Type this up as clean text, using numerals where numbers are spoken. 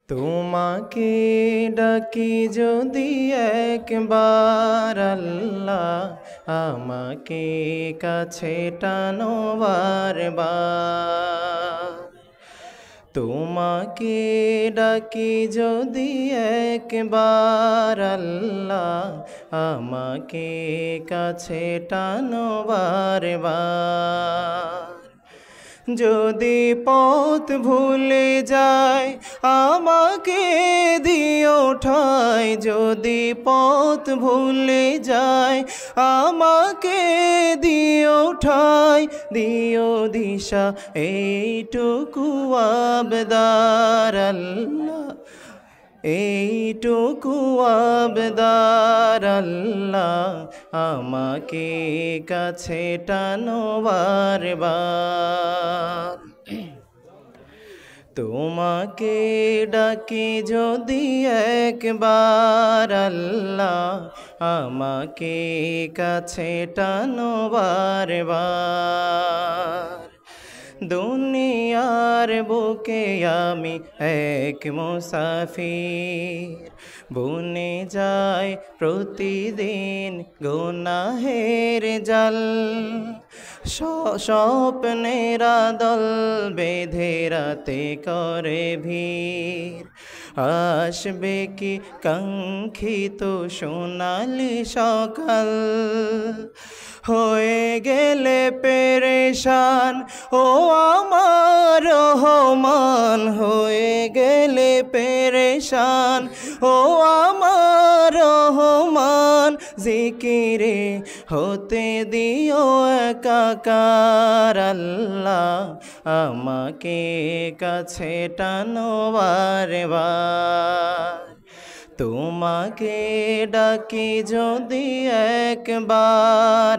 তোমাকে ডাকি যদি একবার আল্লাহ, আমাকে কাছে টানো বারবার। তোমাকে ডাকি যদি একবার আল্লাহ, আমাকে কাছে টানো বারবার। যদি পথ ভুলে যায় আমাকে দিও ঠাই, যদি পথ ভুলে যায় আমাকে দিও ঠাই, দিও দিশা এইটুকু আবদার আল্লাহ, এইটুকু আবদার আল্লাহ, আমাকে কাছে টানো বারবার। তোমাকে ডাকি যদি একবার আল্লাহ, আমাকে কাছে টানো বারবার। দুনিয়ার বুকে আমি এক মুসাফির, বনে যায় প্রতিদিন গুনাহের জাল। স্বপ্নের দল বেঁধে রাতে করে ভিড়, আসবে কি কাঙ্ক্ষিত সোনালি সকাল। হয়ে গেলে পেরেশান ও আমার রহমান, হয়ে গেলে পেরেশান ও আমার রহমান। জিকিরে হতে দিও একাকার আল্লাহ, আমাকে কাছে টানো বারবার। তোমাকে ডাকি যদি একবার